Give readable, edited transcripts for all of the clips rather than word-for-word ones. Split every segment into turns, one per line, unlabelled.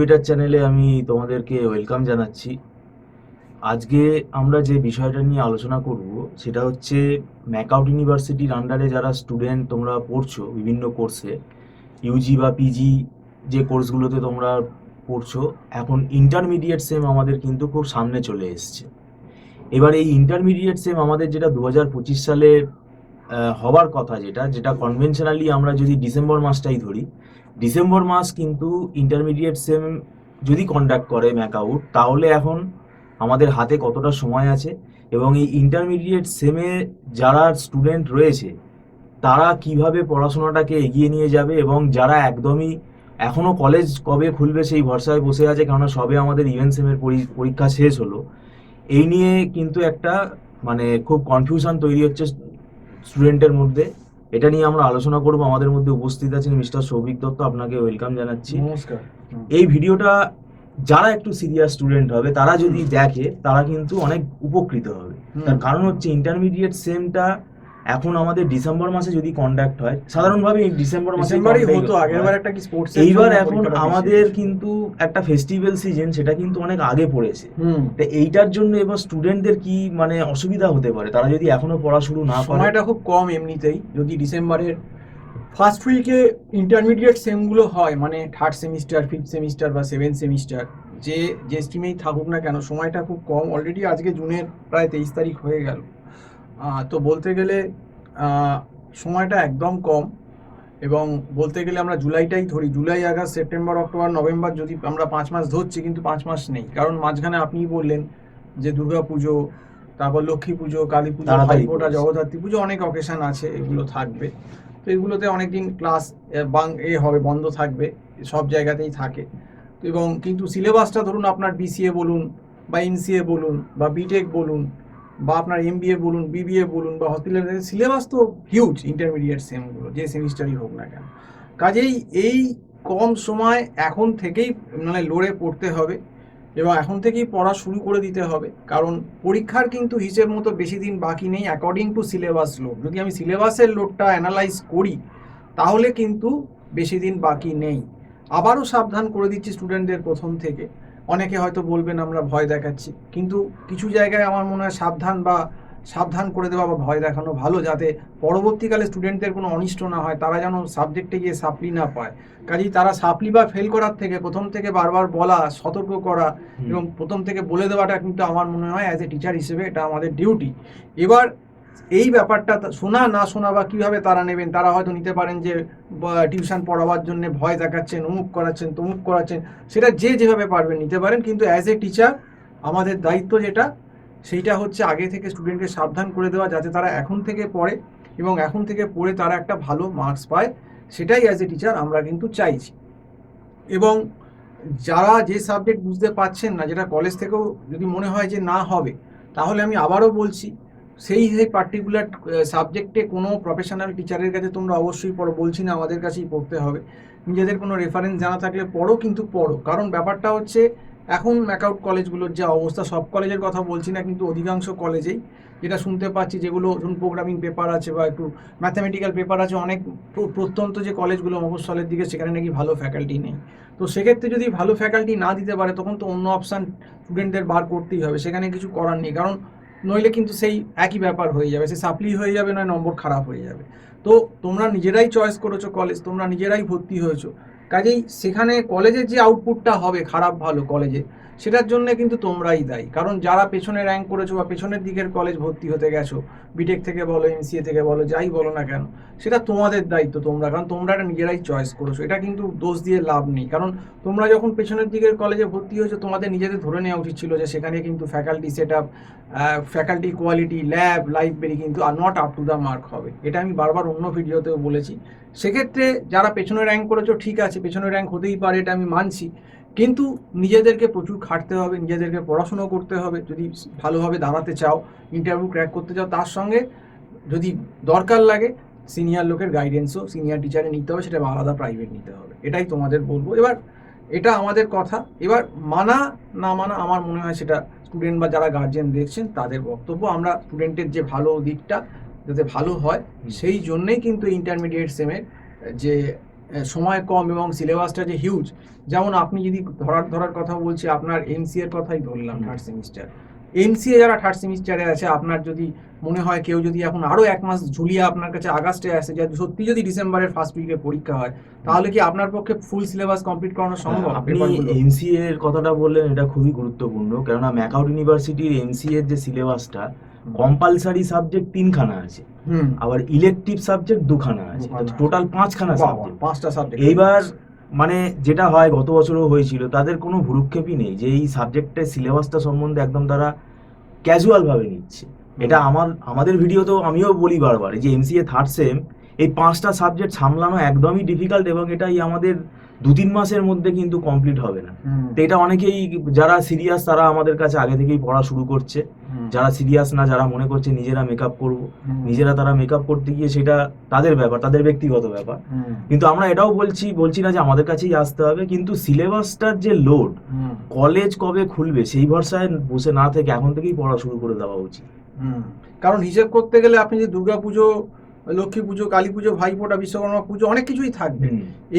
ডিবেটার চ্যানেলে আমি তোমাদেরকে ওয়েলকাম জানাচ্ছি। আজকে আমরা যে বিষয়টা নিয়ে আলোচনা করব সেটা হচ্ছে ম্যাকআউট ইউনিভার্সিটির আন্ডারে যারা স্টুডেন্ট তোমরা পড়ছো বিভিন্ন কোর্সে, ইউজি বা পিজি যে কোর্সগুলোতে তোমরা পড়ছো, এখন ইন্টারমিডিয়েট সেম আমাদের কিন্তু খুব সামনে চলে এসছে। এবার এই ইন্টারমিডিয়েট সেম আমাদের যেটা 2025 সালে হবার কথা, যেটা যেটা কনভেনশনালি আমরা যদি ডিসেম্বর মাসটাই ধরি, ডিসেম্বর মাস কিন্তু ইন্টারমিডিয়েট সেম যদি কন্ডাক্ট করে ম্যাকআউট, তাহলে এখন আমাদের হাতে কতটা সময় আছে এবং এই ইন্টারমিডিয়েট সেমে যারা স্টুডেন্ট রয়েছে তারা কিভাবে পড়াশোনাটাকে এগিয়ে নিয়ে যাবে, এবং যারা একদমই এখনও কলেজ কবে খুলবে সেই ভরসায় বসে আছে, কেননা সবে আমাদের ইভেন সেমের পরীক্ষা শেষ হলো, এই নিয়ে কিন্তু একটা মানে খুব কনফিউশন তৈরি হচ্ছে স্টুডেন্টের মধ্যে। এটা নিয়ে আমরা আলোচনা করব। আমাদের মধ্যে উপস্থিত আছেন মিস্টার সৌভিক দত্ত, আপনাকে ওয়েলকাম জানাচ্ছি।
নমস্কার।
এই ভিডিওটা যারা একটু সিরিয়াস স্টুডেন্ট হবে তারা যদি দেখে তারা কিন্তু অনেক উপকৃত হবে। তার কারণ হচ্ছে ইন্টারমিডিয়েট সেমটা এখন আমাদের ডিসেম্বর মাসে যদি কন্ডাক্ট হয়, সাধারণভাবে এই ডিসেম্বর মাসে
হতো, আগেরবার একটা কি স্পোর্টস
এইবার এখন আমাদের কিন্তু একটা ফেস্টিভ্যাল সিজন, সেটা কিন্তু অনেক আগে পড়েছে। তো এইটার জন্য এবার স্টুডেন্টদের কি মানে অসুবিধা হতে পারে তারা যদি এখনো পড়া শুরু না করে?
সময়টা খুব কম এমনিতেই। যদি ডিসেম্বরের ফার্স্ট উইকে ইন্টারমিডিয়েট সেমগুলো হয়, মানে থার্ড সেমিস্টার, ফিফথ সেমিস্টার বা সেভেন্থ সেমিস্টার, যে স্ট্রিমেই থাকুক না কেন, সময়টা খুব কম। অলরেডি আজকে জুনের প্রায় 23 তারিখ হয়ে গেল। তো বলতে গেলে সময়টা একদম কম। এবং বলতে গেলে আমরা জুলাইটাই ধরি, July, August, September, October, November, যদি আমরা 5 মাস ধরছি, কিন্তু 5 মাস নেই। কারণ মাঝখানে আপনিই বললেন যে দুর্গা পুজো, তারপর লক্ষ্মী পুজো, কালী পুজো, ভাইফোঁটা, জগদ্ধাত্রী পুজো, অনেক অকেশন আছে, এগুলো থাকবে। তো এগুলোতে অনেকদিন ক্লাস হবে, বন্ধ থাকবে, সব জায়গাতেই থাকে। তো এবং কিন্তু সিলেবাসটা ধরুন আপনার বিসিএ বলুন বা এমসিএ বলুন বা বিটেক বলুন বা আপনার এমবিএ বলুন, বিবিএ বলুন বা হসপিটাল, সিলেবাস তো হিউজ ইন্টারমিডিয়েট সেমগুলো, যে সেমিস্টারই হোক না কেন। কাজেই এই কম সময় এখন থেকেই মানে লড়ে পড়তে হবে এবং এখন থেকেই পড়া শুরু করে দিতে হবে। কারণ পরীক্ষার কিন্তু হিসেব মতো বেশি দিন বাকি নেই অ্যাকর্ডিং টু সিলেবাস লোড। যদি আমি সিলেবাসের লোডটা অ্যানালাইজ করি তাহলে কিন্তু বেশি দিন বাকি নেই। আবারও সাবধান করে দিচ্ছি স্টুডেন্টদের প্রথম থেকে। অনেকে হয়তো বলবেন আমরা ভয় দেখাচ্ছি, কিন্তু কিছু জায়গায় আমার মনে হয় সাবধান করে দেওয়া বা ভয় দেখানো ভালো, যাতে পরবর্তীকালে স্টুডেন্টদের কোনো অনিষ্ট না হয়, তারা যেন সাবজেক্টে গিয়ে সাপ্লি না পায়। কাজেই তারা সাপ্লি বা ফেল করার থেকে প্রথম থেকে বারবার বলা, সতর্ক করা এবং প্রথম থেকে বলে দেওয়াটা কিন্তু আমার মনে হয় অ্যাজ এ টিচার হিসেবে এটা আমাদের ডিউটি। এবার এই ব্যাপারটা শোনা না শোনা বা কীভাবে তারা নেবেন, তারা হয়তো নিতে পারেন যে টিউশন পড়াবার জন্য ভয় দেখাচ্ছেন, অমুক করাচ্ছেন, তমুক করাচ্ছেন, সেটা যে যেভাবে পারবেন নিতে পারেন। কিন্তু অ্যাজ এ টিচার আমাদের দায়িত্ব যেটা, সেইটা হচ্ছে আগে থেকে স্টুডেন্টকে সাবধান করে দেওয়া, যাতে তারা এখন থেকে পড়ে এবং এখন থেকে পড়ে তারা একটা ভালো মার্কস পায়। সেটাই অ্যাজ এ টিচার আমরা কিন্তু চাইছি। এবং যারা যে সাবজেক্ট বুঝতে পারছেন না, যেটা কলেজ থেকেও যদি মনে হয় যে না হবে, তাহলে আমি আবারও বলছি, সেই পার্টিকুলার সাবজেক্টে কোনো প্রফেশনাল টিচারের কাছে তোমরা অবশ্যই পড়ো। বলছি না আমাদের কাছেই পড়তে হবে, নিজেদের কোনো রেফারেন্স জানা থাকলে পড়ো, কিন্তু পড়ো। কারণ ব্যাপারটা হচ্ছে এখন ম্যাকআউট কলেজগুলোর যা অবস্থা, সব কলেজের কথা বলছি না, কিন্তু অধিকাংশ কলেজেই যেটা শুনতে পাচ্ছি, যেগুলো ধরুন প্রোগ্রামিং পেপার আছে বা একটু ম্যাথামেটিক্যাল পেপার আছে, অনেক প্রত্যন্ত যে কলেজগুলো মফস্বলের দিকে, সেখানে নাকি ভালো ফ্যাকাল্টি নেই। তো সেক্ষেত্রে যদি ভালো ফ্যাকাল্টি না দিতে পারে, তখন তো অন্য অপশান স্টুডেন্টদের বার করতেই হবে, সেখানে কিছু করার নেই। কারণ নইলে কিন্তু সেই একই ব্যাপার হয়ে যাবে, সে সাপ্লি হয়ে যাবে, নয় নম্বর খারাপ হয়ে যাবে। তো তোমরা নিজেরাই চয়েস করেছো কলেজ, তোমরা নিজেরাই ভর্তি হয়েছো, কাজেই সেখানে কলেজের যে আউটপুটটা হবে খারাপ ভালো কলেজে, সেটার জন্য কিন্তু তোমরাই দায়ী। কারণ যারা পেছনে র্যাঙ্ক করেছো বা পেছনের দিকের কলেজ ভর্তি হতে গেছো, বিটেক থেকে বলো, এমসিএ থেকে বলো, যাই বলো না কেন, সেটা তোমাদের দায়িত্ব তোমরা, কারণ তোমরা এটা নিজেরাই চয়েস করেছো। এটা কিন্তু দোষ দিয়ে লাভ নেই, কারণ তোমরা যখন পেছনের দিকের কলেজে ভর্তি হয়েছো, তোমাদের নিজেদের ধরে নেওয়া উচিত ছিল যে সেখানে কিন্তু faculty set up, faculty quality, lab, library কিন্তু আর not up to the mark হবে। এটা আমি বারবার অন্য ভিডিওতেও বলেছি। সেক্ষেত্রে যারা পেছনে র্যাঙ্ক করেছো, ঠিক আছে, পেছনে র্যাঙ্ক হতেই পারে, এটা আমি মানছি, কিন্তু নিজেদেরকে প্রচুর খাটতে হবে, নিজেদেরকে পড়াশুনো করতে হবে। যদি ভালোভাবে দাঁড়াতে চাও, ইন্টারভিউ ক্র্যাক করতে চাও, তার সঙ্গে যদি দরকার লাগে সিনিয়র লোকের গাইডেন্সও সিনিয়র টিচারে নিতে হবে, সেটা আলাদা প্রাইভেট নিতে হবে। এটাই তোমাদের বলবো। এবার এটা আমাদের কথা। এবার মানা না মানা আমার মনে হয় সেটা স্টুডেন্ট বা যারা গার্জেন দেখছেন তাদের বক্তব্য। আমরা স্টুডেন্টের যে ভালো দিকটা যাতে ভালো হয়, সেই জন্যেই কিন্তু ইন্টারমিডিয়েট সেমের যে সময় কম এবং সিলেবাসটা যে হিউজ, যেমন আপনি যদি ধরার কথা বলছি, আপনার এমসিএ এর কথাই ধরলাম, থার্ড সেমিস্টার, এমসিএ যারা থার্ড সেমিস্টারে আছে, আপনার যদি মনে হয় কেউ যদি এখন আরো 1 মাস ঝুলিয়ে আপনার কাছে আগস্টে আসে, যে সত্যি যদি ডিসেম্বরের ফার্স্ট উইকে পরীক্ষা হয়, তাহলে কি আপনার পক্ষে ফুল সিলেবাস কমপ্লিট করানো সম্ভব?
আপনি এমসিএ এর কথাটা বললেন, এটা খুবই গুরুত্বপূর্ণ, কেননা ম্যাকআউট ইউনিভার্সিটির এমসিএ এর যে সিলেবাসটা, কম্পালসারি সাবজেক্ট 3খানা আছে, আবার ইলেকটিভ সাবজেক্ট 2খানা আছে, টোটাল 5খানা সাবজেক্ট,
5টা সাবজেক্ট।
এইবার মানে যেটা হয়, গত বছরও হয়েছিল, তাদের কোনো ভ্রুক্ষেপই নেই যে এই সাবজেক্টের সিলেবাসটা সম্বন্ধে একদম তারা ক্যাজুয়াল ভাবে নিচ্ছে। এটা আমাদের ভিডিওতেও আমিও বলি বারবার, যে এমসিএ থার্ড সেম এই 5টা সাবজেক্ট সামলানো একদমই ডিফিকাল্ট, এবং এটাই আমাদের 2-3 মাসের মধ্যে কিন্তু কমপ্লিট হবে না। তো এটা অনেকেই যারা সিরিয়াস তারা আমাদের কাছে আগে থেকেই পড়া শুরু করছে, যারা সিরিয়াস না, যারা মনে করছে নিজেরা মেকআপ করবো, নিজেরা তারা মেকআপ করতে গিয়ে সেটা তাদের ব্যাপার, তাদের ব্যক্তিগত ব্যাপার। কিন্তু আমরা এটাও বলছি না যে আমাদের কাছেই আসতে হবে, কিন্তু সিলেবাসটার যে লোড, কলেজ কবে খুলবে সেই ভরসায় বসে না থেকে এখন থেকেই পড়া শুরু করে দেওয়া উচিত।
কারণ হিসেব করতে গেলে আপনি যে দুর্গাপুজো, লক্ষ্মী পুজো, কালী পুজো, ভাইফোঁটা, বিশ্বকর্মা পুজো, অনেক কিছুই থাকবে,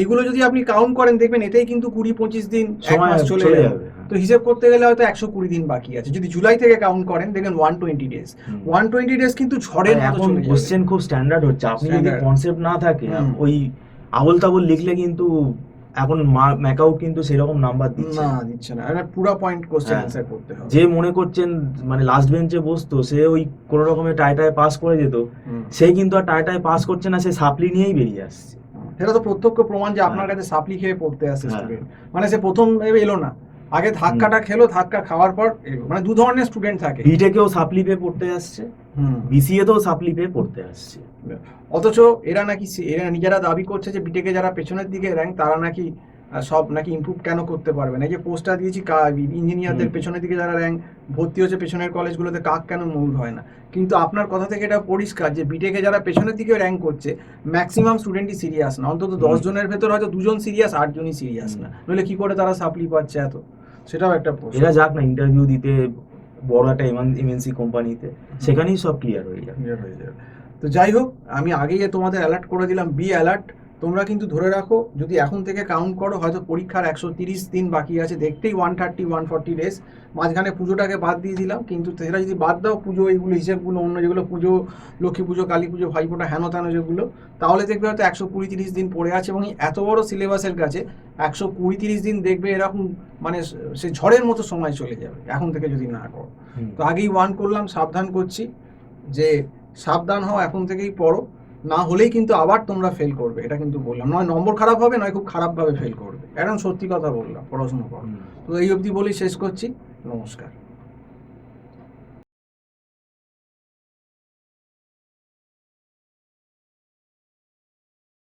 এইগুলো যদি আপনি কাউন্ট করেন দেখবেন এটাই কিন্তু 20-25 দিন, 1 মাস চলে যাবে। তো হিসেব করতে গেলে হয়তো 120 দিন বাকি আছে। যদি জুলাই থেকে কাউন্ট করেন দেখবেন 120 ডেজ, 120 ডেজ কিন্তু ঝড়ের মতো চলে যাবে।
কোশ্চেন খুব স্ট্যান্ডার্ড হচ্ছে, আপনি যদি কনসেপ্ট না থাকে ওই আবল তাবল লিখলে কিন্তু এখন ম্যাকআউট কিন্তু সেরকম নাম্বার দিচ্ছে
না, এটা পুরো পয়েন্ট কোশ্চেন অ্যানসার করতে হবে।
যে মনে করছেন মানে লাস্ট বেঞ্চে বসতো, সে ওই কোনো রকমের টাইটায় পাস করে যেত, সে কিন্তু আর টাইটায় পাস করছে না, সে সাপ্লি নিয়েই বেরিয়ে আসছে।
সেটা তো প্রত্যক্ষ প্রমাণ যে আপনার কাছে সাপ্লি খেয়ে পড়তে আসে স্টুডেন্ট, মানে সে প্রথম এলো না, আগে ধাক্কাটা খেলো, ধাক্কা খাওয়ার পর এলো। মানে 2 ধরনের স্টুডেন্ট থাকে,
বিটেকেও সাপ্লি পেয়ে পড়তে আসছে, বিসিএ তেও সাপ্লি পেয়ে পড়তে আসছে।
অথচ এরা নিজেরা দাবি করছে যে বিটেকে যারা পেছনের দিকে র্যাঙ্ক, তারা নাকি সব নাকি ইমপ্রুভ কেন করতে পারবে না। এই যে পোস্টটা দিয়েছি, ইঞ্জিনিয়ারদের পেছনের দিকে যারা র্যাঙ্ক ভর্তি হচ্ছে পেছনের কলেজগুলোতে, কাক কেন মূল হয় না? কিন্তু আপনার কথা থেকে এটা পরিষ্কার যে বিটেকে যারা পেছনের দিকে র্যাঙ্ক করছে, ম্যাক্সিমাম স্টুডেন্টই সিরিয়াস না। অন্তত 10 জনের ভেতর হয়তো 2 জন সিরিয়াস, 8 জনই সিরিয়াস না। নইলে কি করে তারা সাপ্লি পাচ্ছে এত? সেটাও একটা প্রশ্ন।
এরা যাক না ইন্টারভিউ দিতে বড় একটা এমএনসি কোম্পানিতে, সেখানেই সব ক্লিয়ার হয়ে যাবে।
তো যাই হোক, আমি আগেই তোমাদের অ্যালার্ট করে দিলাম, বি অ্যালার্ট। তোমরা কিন্তু ধরে রাখো, যদি এখন থেকে কাউন্ট করো, হয়তো পরীক্ষার 130 দিন বাকি আছে, দেখতেই 130-140 ডেজ। মাঝখানে পুজোটাকে বাদ দিয়ে দিলাম, কিন্তু সেটা যদি বাদ দাও, পুজো এইগুলো হিসেবগুলো, অন্য যেগুলো পুজো, লক্ষ্মী পুজো, কালী পুজো, ভাইফোঁটা, হেন তেন যেগুলো, তাহলে দেখবে হয়তো 120-30 দিন পড়ে আছে। এবং এত বড় সিলেবাসের কাছে 120-30 দিন দেখবে এরকম, মানে সে ঝড়ের মতো সময় চলে যাবে এখন থেকে যদি না করো। তো আগেই ওয়ার্ন করলাম, সাবধান করছি যে সাবধান হও, এখন থেকেই পড়ো, না হলেই কিন্তু আবার তোমরা ফেল করবে। এটা কিন্তু বললাম, নয় নম্বর খারাপ হবে, নয় খুব খারাপভাবে ফেল করবে। এখন সত্যি কথা বললাম, পড়াশোনা করো। তো এই অবধি বলেই শেষ করছি। নমস্কার।